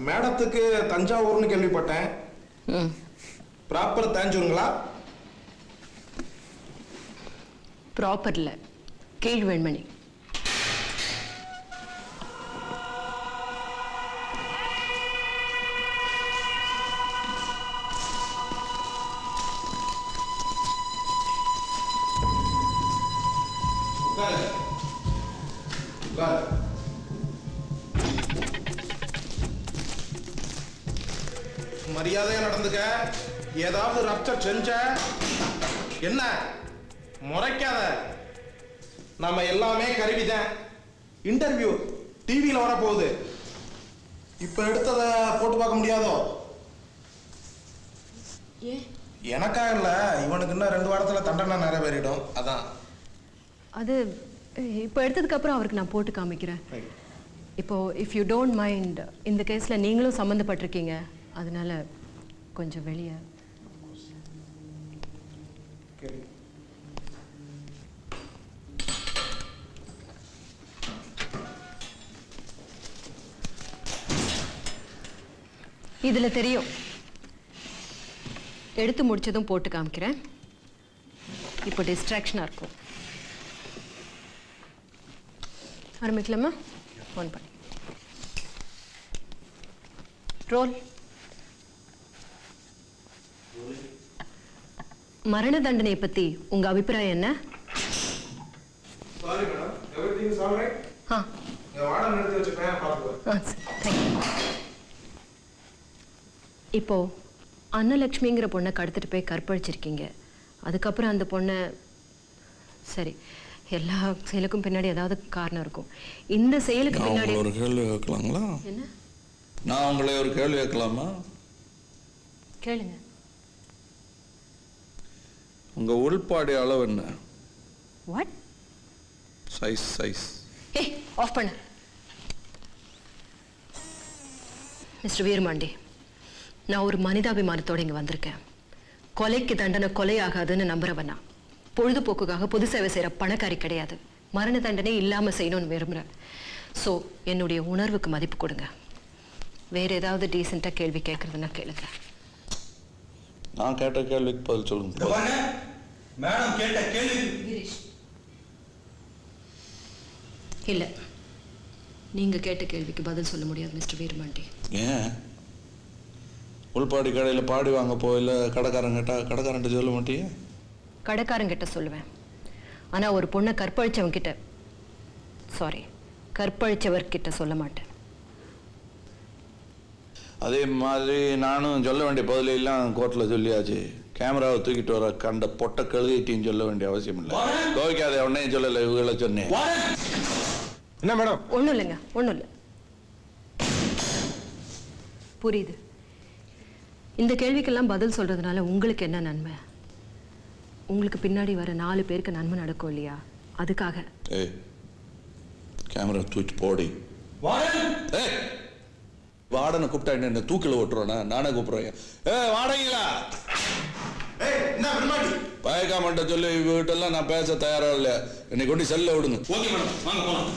மேடத்துக்கு தஞ்சாவூர்னு கேள்விப்பட்டேன். ப்ராப்பர் தஞ்சாவூருங்களா? ப்ராப்பர்ல கீழ்வேண்மணி. மரியாதையா நடந்துக்க. ஏதாவது ரப்சர் செஞ்ச என்ன முறைக்காத. நம்ம எல்லாமே கருவிதான். இன்டர்வியூ டிவியில் வரப்போகுது. இப்ப எடுத்ததை போட்டு பார்க்க முடியாதோ? எனக்கா இல்ல, இவனுக்கு இன்னும் 2 வாரத்துல தண்டனை நிறைவேறிடும். அதான் அது இப்போ எடுத்ததுக்கு அப்புறம் அவருக்கு நான் போட்டு காமிக்கிறேன். இப்போ இஃப் யூ டோன்ட் மைண்ட், இந்த கேஸ்ல நீங்களும் சம்மந்தப்பட்டிருக்கீங்க, அதனால கொஞ்சம் வெளியே. இதுல தெரியும். எடுத்து முடிச்சதும் போட்டு காமிக்கிறேன். இப்போ டிஸ்ட்ராக்ஷனா இருக்கும். ஆரம்பிக்கலாமா? ஒன் பண்ணி ரோல். மரண தண்டனையை பத்தி உங்க அபிப்பிராயம் என்ன? Sorry madam, everything is all right. Warden எடுத்து வச்சிருக்கேன், பாத்துக்கோ. இப்போ அன்னலட்சுமிங்கிற பொண்ணை கடத்திட்டு போய் கற்பழிச்சிருக்கீங்க. அதுக்கப்புறம் அந்த பொண்ணை, சரி, எல்லா செயலுக்கும் பின்னாடி ஏதாவது காரணம் இருக்கும். இந்த செயலுக்கு பின்னாடி ஒரு கேள்வி கேட்கலாங்களா? என்ன? நான் உங்களை ஒரு கேள்வி கேட்கலாமா? கேளுங்க. உங்க உள்பாடி அளவு என்ன? வாட்? சைஸ். ஏய், ஆஃப் பண்ணு. மிஸ்டர் வீரமாண்டி, நான் ஒரு மனிதாபிமானத்தோடு இங்கே வந்திருக்கேன். கொலைக்கு தண்டனை கொலை ஆகாதுன்னு நம்புறவனா. பொழுதுபோக்குக்காக பொது சேவை செய்கிற பணக்காரி கிடையாது. மரண தண்டனை இல்லாமல் செய்யணும்னு விரும்புகிறேன். ஸோ என்னுடைய உணர்வுக்கு மதிப்பு கொடுங்க. வேற ஏதாவது டீசெண்டாக கேள்வி கேட்குறதுன்னா கேளுங்க. நான் கேட்ட கேள்விக்கு பதில் சொல்லுங்க. மேடம் கேட்ட கேள்வி இல்லை, நீங்கள் கேட்ட கேள்விக்கு பதில் சொல்ல முடியாது மிஸ்டர் வீரமாண்டி. ஏன்? உள்பாடி கடையில் பாடி வாங்க போயில கடைக்காரன்கிட்ட சொல்ல மாட்டியே? கடைக்காரங்கிட்ட சொல்லுவேன். ஆனால் ஒரு பொண்ணை கற்பழிச்சவங்கிட்ட, சாரி, கற்பழிச்சவர்கிட்ட சொல்ல மாட்டேன். அதே மாதிரி நானும் சொல்ல வேண்டிய பதிலெல்லாம் கோர்ட்டில் சொல்லியாச்சு. கேமராவை தூக்கிட்டு வர கண்ட பொட்டை கழுதிட்டின்னு சொல்ல வேண்டிய அவசியம் இல்லை. கோவிக்காத உடனே சொல்லலை, இவங்களை சொன்னேன். என்ன மேடம்? ஒன்றும் இல்லைங்க, ஒன்றும் இல்லை. புரியுது. இந்த கேள்விக்கெல்லாம் பதில் சொல்றதுனால உங்களுக்கு என்ன நன்மை? உங்களுக்கு பின்னாடி வர 4 பேருக்கு நன்மை நடக்கும் இல்லையா? அதுக்காக. ஏய், கேமரா தூக்கி போடி. வாடனை கூப்பிட்டா என்ன தூக்கில ஓட்டுறோன்னா? நானே கூப்பிடுறேன். வாடகைங்களா? பயக்காமட்ட சொல்லி இவகிட்டெல்லாம் நான் பேச தயாரா இல்ல. என்னை கொண்டு செல்ல விடுங்க. ஓகே மேடம், வாங்க போலாம்.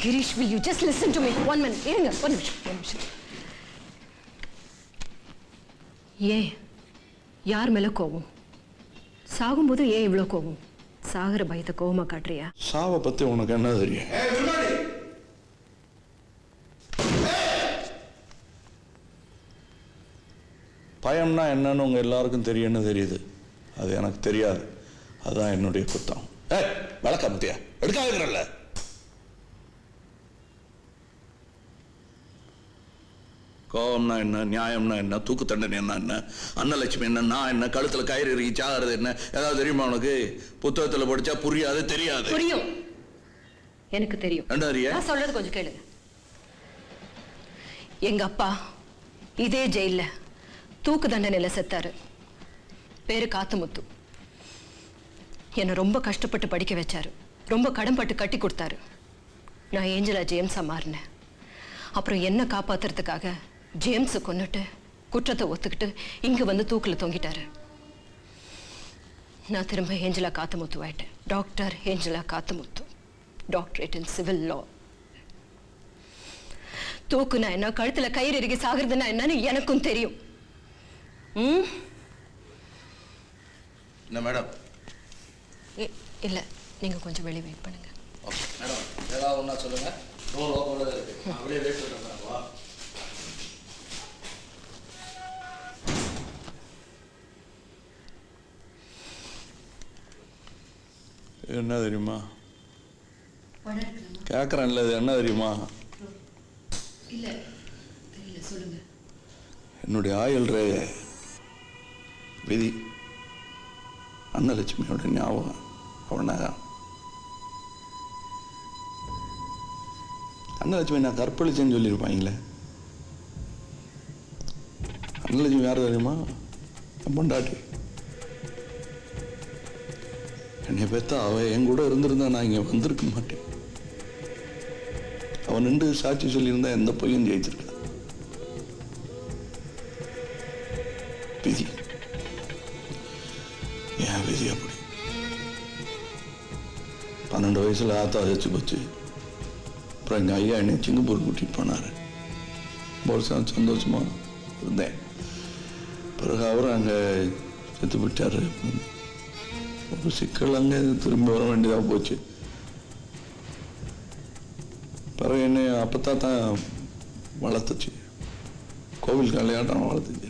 Girish, will you just listen to me? 1 minute. இருங்க, ஒரு நிமிஷம். ஏன் யார் மேல கோவம்? சாகும்போது ஏன் இவ்வளோ கோவம்? சாகர பயத்தை கோவமா காட்டுறியா? சாவை பத்தி உனக்கு என்ன தெரியும்? பயம்னா என்னன்னு உங்க எல்லாருக்கும் தெரியும்னு தெரியுது. அது எனக்கு தெரியாது. அதுதான் என்னுடைய குத்தம். வழக்க முத்தியா எடுக்காதுங்கிறல்ல. கோபம்னா என்ன, நியாயம்னா என்ன, தூக்கு தண்டனை என்ன, அன்னலட்சுமி என்ன, நான் என்ன, கழுத்துல கயிறு இறுக்கி சாகிறது என்ன, ஏதாவது தெரியுமா உனக்கு? புத்தகத்துல படிச்சா புரியாது, தெரியாது. புரியும், எனக்கு தெரியும். நான் சொல்றது கொஞ்சம் கேளுங்க. எங்க அப்பா இதே ஜெயில தூக்கு தண்டனையில செத்தாரு. பேரு காத்துமுத்து. என்னை ரொம்ப கஷ்டப்பட்டு படிக்க வச்சாரு. ரொம்ப கடன்பட்டு கட்டி கொடுத்தாரு. நான் ஏஞ்சலா ஜேம்ஸா மாறினேன். அப்புறம் என்ன காப்பாத்துறதுக்காக ஜேம்ஸை கொன்னுட்டு குற்றத்தை ஒத்துக்கிட்டு இங்க வந்து தூக்கில் தொங்கிட்டாரு. நான் திரும்ப ஏஞ்சலா காத்துமுத்து ஆயிட்டேன். Doctor Angela Kathumuthu, doctorate in civil law. தூக்குனா என்ன, கழுத்துல கயிறு இறுகி சாகுறதுன்னா என்னன்னு எனக்கும் தெரியும். என்ன மேடம்? இல்ல, நீங்க கொஞ்சம் வெளியே வெயிட் பண்ணுங்க. மேடம் ஏதாவது ஒன்றா சொல்லுங்க. அப்படியே வெயிட் பண்ணுறேன். என்ன தெரியுமா கேட்குறேன்ல, இது என்ன தெரியுமா? என்னுடைய ஆயுள் ரேகை விதி அன்னலட்சுமியோட ஞாபகம் அவனாக. அன்னலட்சுமி நான் கற்பழிச்சேன்னு சொல்லியிருப்பாங்களே. அன்னலட்சுமி யார் தெரியுமா? பொண்டாட்டி. என்னை பெற்றா அவள் என் கூட இருந்திருந்தா நான் இங்கே வந்திருக்க மாட்டேன். அவன் நின்று சாட்சி சொல்லியிருந்தா எந்த பொய்யும் ஜெயிச்சிருக்க. விதி ஏன் விதி அப்படி. 12 வயசுல ஆத்தா வச்சு போச்சு. அப்புறம் எங்கள் ஐயா என்னை சிங்கப்பூர் கூட்டிகிட்டு போனார். வருஷம் சந்தோஷமா இருந்தேன். பிறகு அவரும் அங்கே செத்து போயிட்டாரு. ஒரு சிக்கல் அங்கே திரும்ப வர வேண்டியதாக போச்சு. பிறகு என்ன அப்பத்தான் தான் வளர்த்துச்சு. கோவில் கல்யாணம் வளர்த்துச்சு.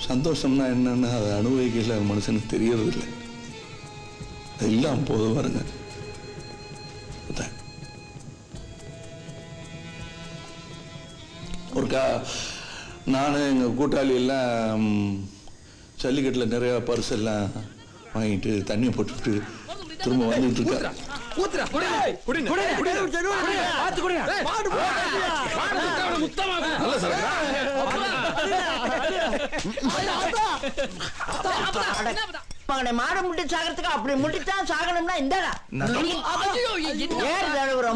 சந்தோஷம்னா என்னன்னு அதை அனுபவிக்கல மனுஷனுக்கு தெரியறது இல்லை. அது இல்லாமல் போது பாருங்க. ஒருக்கா நான் எங்கள் கூட்டாளி எல்லாம் ஜல்லிக்கட்டில் நிறையா பரிசு எல்லாம் வாங்கிட்டு தண்ணியை போட்டுவிட்டு திரும்ப வந்துட்டு இருக்கேன். மாடு முட்டி சாகிறதுக்கு அப்படி முட்டித்தான் சாகணும்னா இந்தடா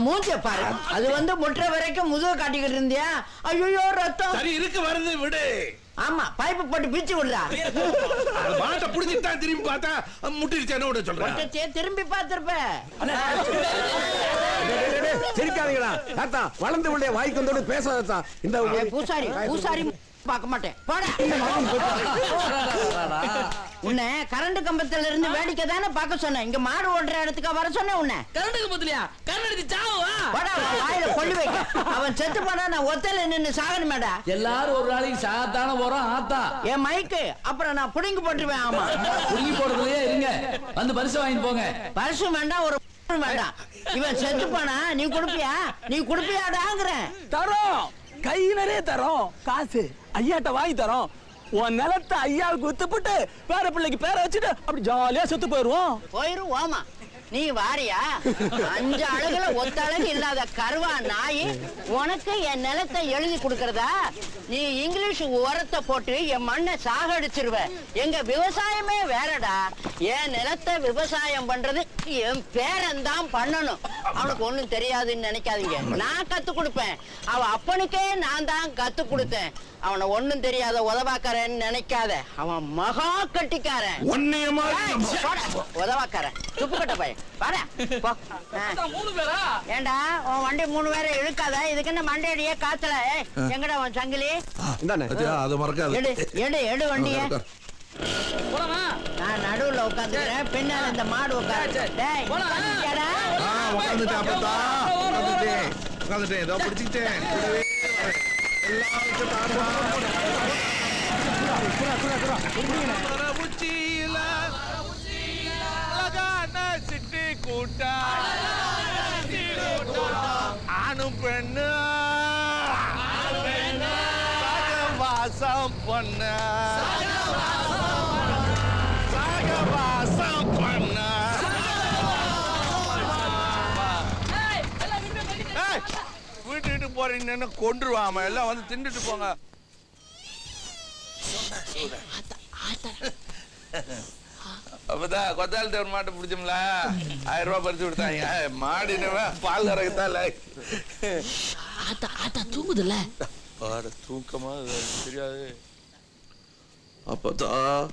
மூஞ்ச பாரு. அது முட்டுற வரைக்கும் முதுக காட்டிக்கிட்டு இருந்தியா? ஐயோ ரத்தம் இருக்கு வருது விடு. ஆமா, பைப்பு போட்டு பிச்சு விடுறா. மாட்டை புடிச்சிட்டா திரும்பி பார்த்தா முட்டிருச்சேன்னு சொல்றேன். திரும்பி பார்த்திருப்ப. சிரிக்காதீங்களா தாத்தா, வளர்ந்து உள்ள வாய்க்கு வந்தோடு பேசாதா. இந்த பூசாரி பூசாரி பார்க்க மாட்டேன். உன்னை கரண்ட் கம்பத்துல இருந்து வேடிக்கை தானே பார்க்க சொன்னேன். இங்க மாடு ஓடுற இடத்துக்கு வர சொன்னேன். உன்னை கரண்ட் கம்பத்துலயா கண்ணடிச்சு சாவா? வாயில கொள்ளி வைக்க. அவன் செத்து போனா நான் ஒத்தையில நின்னு சாகணுமேடா. எல்லாரும் ஒரு நாளைக்கு சாகத்தான போறோம் ஆத்தா. என் மைக்கு அப்புறம் நான் புடுங்கி போட்டுருவேன். ஆமா, புடுங்கி போடுறதுலயே இருங்க. வந்து பரிசு வாங்கிட்டு போங்க. பரிசு வேண்டாம், ஒரு வேண்டாம். இவன் செத்து போனா நீ குடுப்பியா? நீ குடுப்பியாடாங்கிறேன். தரோம், கை நிறைய தரோம். காசு ஐயாட்ட வாங்கி தரோம். உன் நிலத்தை ஐயாவுக்கு வித்துப்பட்டு பேர பிள்ளைக்கு பேரை வச்சுட்டு அப்படி ஜாலியா செத்து போயிருவோம். போயிருவோமா? நீ வாரியா? 5 அழகுல ஒத்த அழகு இல்லாத கருவா நாய் உனக்கு என் நிலத்தை எழுதி கொடுக்கறதா? நீ இங்கிலீஷ் உரத்தை போட்டு என் மண்ணை சாகடிச்சிருவ. எங்க விவசாயமே வேறடா. என் நிலத்தை விவசாயம் பண்றது என் பேரன் தான் பண்ணணும். அவனுக்கு ஒண்ணும் தெரியாதுன்னு நினைக்காதீங்க. நான் கத்து கொடுப்பேன். அவ அப்பனுக்கே நான் தான் கத்து கொடுத்தேன். அவனை ஒண்ணும் தெரியாத உதவாக்காரன்னு நினைக்காத. அவன் மகா கட்டிக்காரன். உதவாக்காரன் துப்புக்கட்ட பையன். ஏண்டா உன் வண்டி 3 பேரை இழுக்காத. இதுக்கு என்ன மண்டையடியே காத்தல? எங்கடா உன் சங்கிலி? எடு வண்டிய. நான் நடுவுல உட்காந்துக்கிறேன், பின்னால இந்த மாடு உட்காந்து. ஆணும் பெண்ணு வாசம் பண்ண வாசம் பண்ண விட்டுட்டு போறீங்கன்னு கொன்றுவாம. எல்லாம் வந்து தின்னுட்டு போங்க. அப்பதான் கொத்தாள் தேவன் மாட்டை பிடிச்சோம்ல, 1000 ரூபாய் பறிச்சு கொடுத்தாங்க. மாடினவன் பால் கறக்கத்தால தூங்குதுல்ல. தூக்கமா தெரியாது. அப்பதான்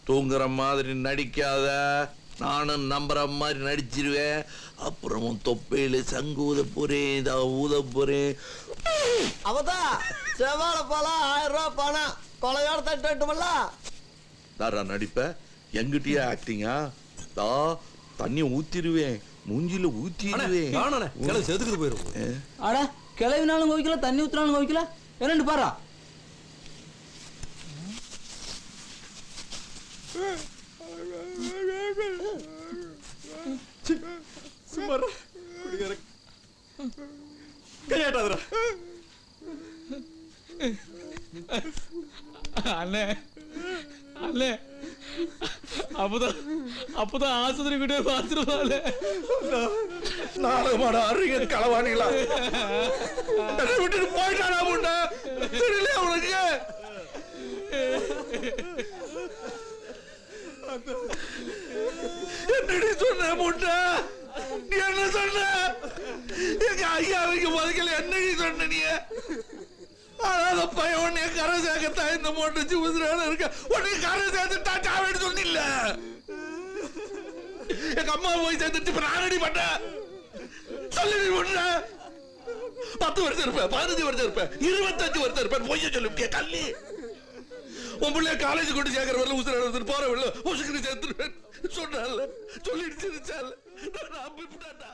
தூங்குற மாதிரி நடிக்காத. நானும் நம்புற மாதிரி நடிச்சிருவேன். அப்புறமும் தொப்பையில சங்கு ஊத போறேன், ஊத போறேன். அவதான் செவ்வாழை பழம் 1000 ரூபாய் பணம் கொலையோட தட்டுமல்ல. தாரா நடிப்ப எங்கிட்டயே ஆக்டிங்கா? தண்ணி ஊத்திடுவேன், மூஞ்சில ஊத்திடுவேன். செதுக்குது போயிரும். அட கிளவினாலும் கோவிக்கல, தண்ணி ஊத்துனாலும் கோவிக்கல. என்னண்டு பாரா. சும்மாரா குடிகார கையாட்டாதரா. அண்ணே அண்ணே அப்பதான் ஆஸ்பத்திரி கிட்டே பார்த்துருவாள். நாடகமாட அறிய களவாணிகளா விட்டுட்டு போயிட்டானா முண்டா? தெரியல அவனுக்கு. என்னடி சொன்ன முண்டா? நீ என்ன சொன்ன? எங்க ஐயாவுக்கு முதல்ல என்னடி சொன்ன நீ? அத பையன் உன்னைய கரை சேர்க்கத்தா இந்த மோட்டு உதிரான இருக்க. உன்னை கரை சேர்த்துட்டா சாவேன்னு சொன்னில்ல. எங்க அம்மா போய் சேர்த்துட்டு இப்ப நான் ரெடி பண்ணேன். சொல்லி விடுற. 10 வருஷம் இருப்பேன், 15 வருஷம் இருப்பேன், 25 வருஷம் இருப்பேன். பொய்ய சொல்லிவிட்டிய கல்லி. உன் பிள்ளைய காலேஜ் கொண்டு சேர்க்கிற வரல உசுர போற உசுக்கு சேர்த்துருவேன் சொன்னால சொல்லிடுச்சு. நான் நம்பிவிட்டாண்டா.